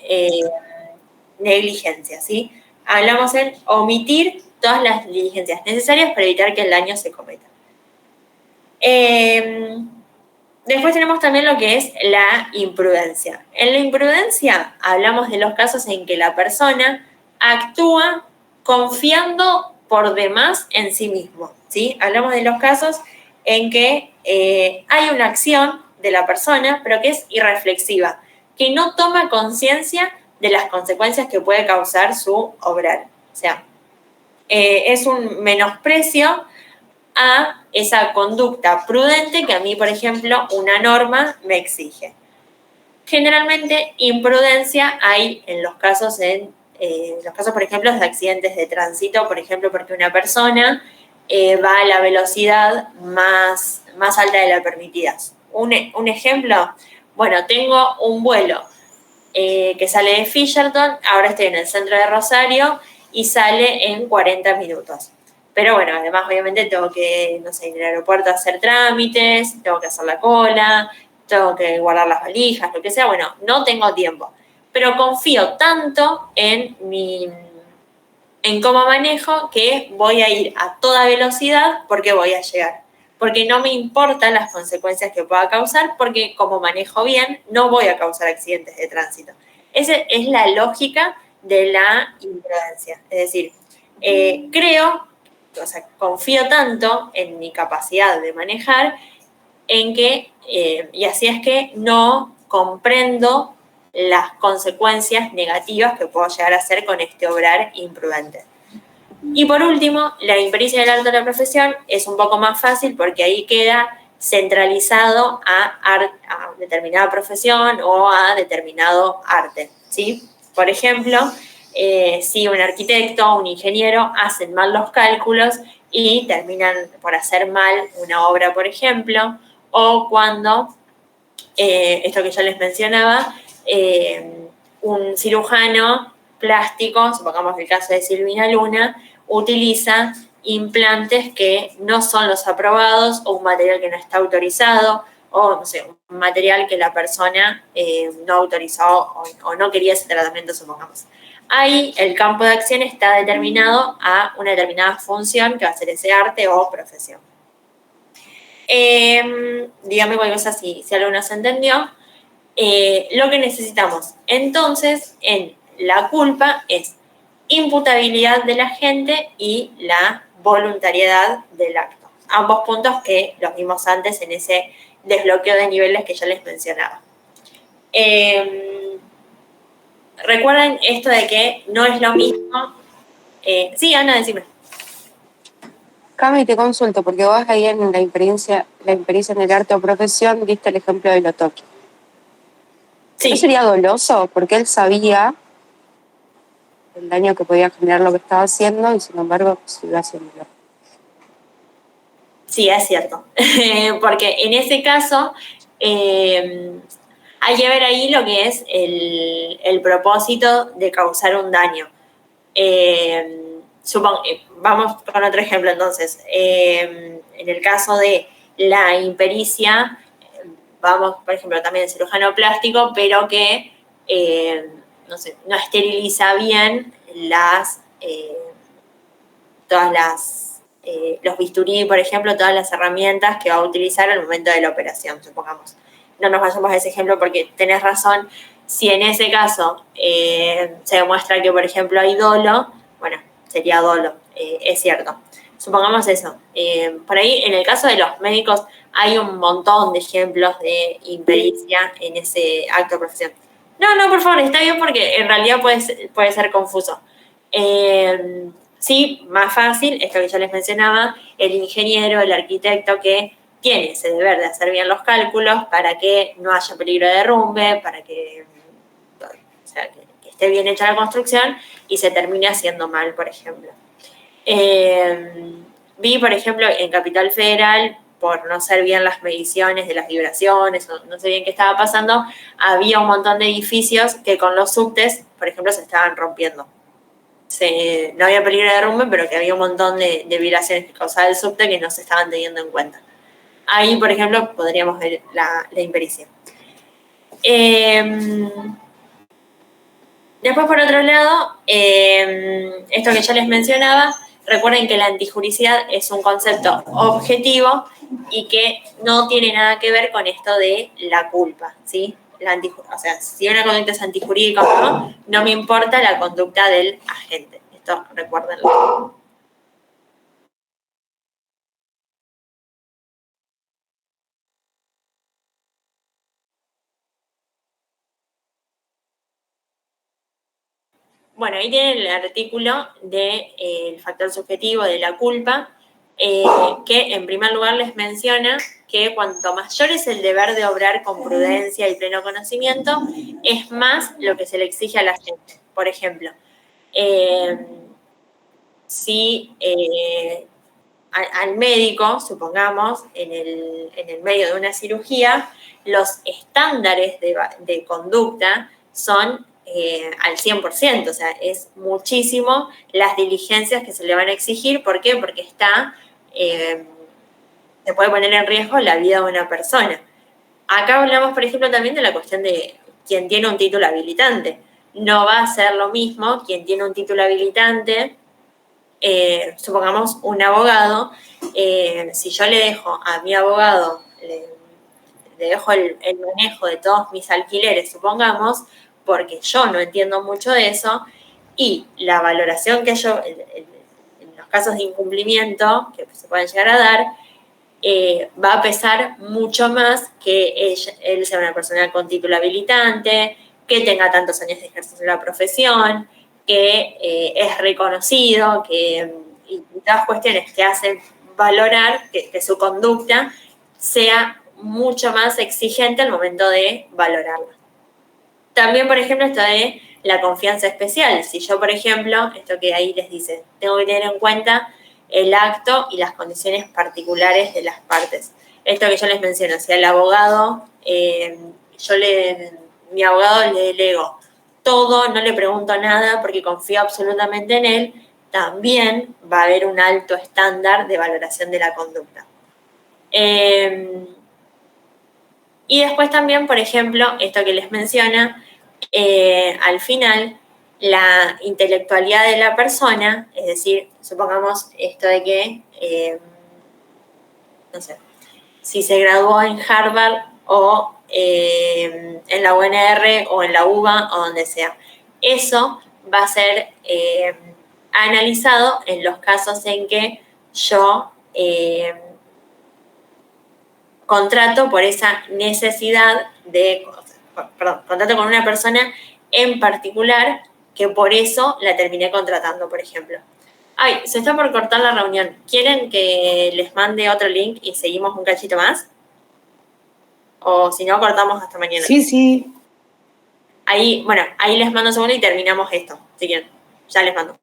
negligencia, ¿sí? Hablamos en omitir todas las diligencias necesarias para evitar que el daño se cometa. Después tenemos también lo que es la imprudencia. En la imprudencia hablamos de los casos en que la persona actúa confiando por demás en sí mismo, ¿sí? Hablamos de los casos en que hay una acción de la persona, pero que es irreflexiva, que no toma conciencia de las consecuencias que puede causar su obrar. O sea, es un menosprecio a esa conducta prudente que a mí, por ejemplo, una norma me exige. Generalmente, imprudencia hay en los casos, por ejemplo, de accidentes de tránsito, por ejemplo, porque una persona va a la velocidad más alta de la permitida. Un ejemplo, bueno, tengo un vuelo que sale de Fisherton, ahora estoy en el centro de Rosario y sale en 40 minutos. Pero bueno, además obviamente tengo que, no sé, ir al aeropuerto a hacer trámites, tengo que hacer la cola, tengo que guardar las valijas, lo que sea, bueno, no tengo tiempo. Pero confío tanto en cómo manejo que voy a ir a toda velocidad porque voy a llegar. Porque no me importan las consecuencias que pueda causar, porque como manejo bien, no voy a causar accidentes de tránsito. Esa es la lógica de la imprudencia. Es decir, confío tanto en mi capacidad de manejar, en que, y así es que no comprendo las consecuencias negativas que puedo llegar a hacer con este obrar imprudente. Y por último, la impericia del alto de la profesión es un poco más fácil porque ahí queda centralizado a determinada profesión o a determinado arte, ¿sí? Por ejemplo, si un arquitecto o un ingeniero hacen mal los cálculos y terminan por hacer mal una obra, por ejemplo, o cuando, esto que yo les mencionaba, un cirujano plástico, supongamos el caso de Silvina Luna, utiliza implantes que no son los aprobados o un material que no está autorizado o, no sé, un material que la persona no autorizó o no quería ese tratamiento, supongamos. Ahí el campo de acción está determinado a una determinada función que va a ser ese arte o profesión. Dígame cualquier cosa si algo no se entendió. Lo que necesitamos entonces en la culpa es imputabilidad de la gente y la voluntariedad del acto. Ambos puntos que los vimos antes en ese desbloqueo de niveles que ya les mencionaba. Recuerden esto de que no es lo mismo. Sí, Ana, decime. Cami, te consulto, porque vos ahí en la experiencia en el arte o profesión diste el ejemplo de Lotoki. Sí. ¿No sería doloso? Porque él sabía el daño que podía generar lo que estaba haciendo y sin embargo siguió haciéndolo. Sí, es cierto. Porque en ese caso hay que ver ahí lo que es el propósito de causar un daño. Vamos con otro ejemplo entonces. En el caso de la impericia, vamos, por ejemplo, también el cirujano plástico, pero que no esteriliza bien los bisturí, por ejemplo, todas las herramientas que va a utilizar al momento de la operación, supongamos. No nos vayamos a ese ejemplo porque tenés razón. Si en ese caso se demuestra que, por ejemplo, hay dolo, bueno, sería dolo, es cierto. Supongamos eso. Por ahí, en el caso de los médicos, hay un montón de ejemplos de impericia en ese acto de profesión. No, por favor, está bien porque en realidad puede ser confuso. Sí, más fácil, esto que ya les mencionaba, el ingeniero, el arquitecto que tiene ese deber de hacer bien los cálculos para que no haya peligro de derrumbe, para que esté bien hecha la construcción y se termine haciendo mal, por ejemplo. Vi, por ejemplo, en Capital Federal, por no ser bien las mediciones de las vibraciones, o no sé bien qué estaba pasando, había un montón de edificios que con los subtes, por ejemplo, se estaban rompiendo. No había peligro de derrumbe, pero que había un montón de vibraciones que causaba el subte que no se estaban teniendo en cuenta. Ahí, por ejemplo, podríamos ver la impericia. Después, por otro lado, esto que ya les mencionaba, recuerden que la antijuricidad es un concepto objetivo y que no tiene nada que ver con esto de la culpa, ¿sí? O sea, si una conducta es antijurídica o no me importa la conducta del agente. esto recuérdenlo. Bueno, ahí tienen el artículo del factor subjetivo de la culpa, que en primer lugar les menciona que cuanto mayor es el deber de obrar con prudencia y pleno conocimiento, es más lo que se le exige a la gente. Por ejemplo, si al médico, supongamos, en el medio de una cirugía, los estándares de conducta son al 100%, o sea, es muchísimo las diligencias que se le van a exigir. ¿Por qué? Porque se puede poner en riesgo la vida de una persona. Acá hablamos, por ejemplo, también de la cuestión de quien tiene un título habilitante. No va a ser lo mismo quien tiene un título habilitante, supongamos un abogado, si yo le dejo a mi abogado, le dejo el manejo de todos mis alquileres, supongamos, porque yo no entiendo mucho de eso, y la valoración que yo, en los casos de incumplimiento que se pueden llegar a dar, va a pesar mucho más que él sea una persona con título habilitante, que tenga tantos años de ejercicio en la profesión, que es reconocido, y todas cuestiones que hacen valorar que su conducta sea mucho más exigente al momento de valorarla. También, por ejemplo, esto de la confianza especial. Si yo, por ejemplo, esto que ahí les dice, tengo que tener en cuenta el acto y las condiciones particulares de las partes. Esto que yo les menciono, si al abogado, mi abogado le delego todo, no le pregunto nada porque confío absolutamente en él, también va a haber un alto estándar de valoración de la conducta. Y después también, por ejemplo, esto que les menciona, al final, la intelectualidad de la persona, es decir, supongamos esto de que, no sé, si se graduó en Harvard o en la UNR o en la UBA o donde sea. Eso va a ser analizado en los casos en que yo contrato por esa necesidad contrato con una persona en particular que por eso la terminé contratando, por ejemplo. Ay, se está por cortar la reunión. ¿Quieren que les mande otro link y seguimos un cachito más? O si no, cortamos hasta mañana. Sí. Ahí les mando un segundo y terminamos esto, si quieren. Ya les mando.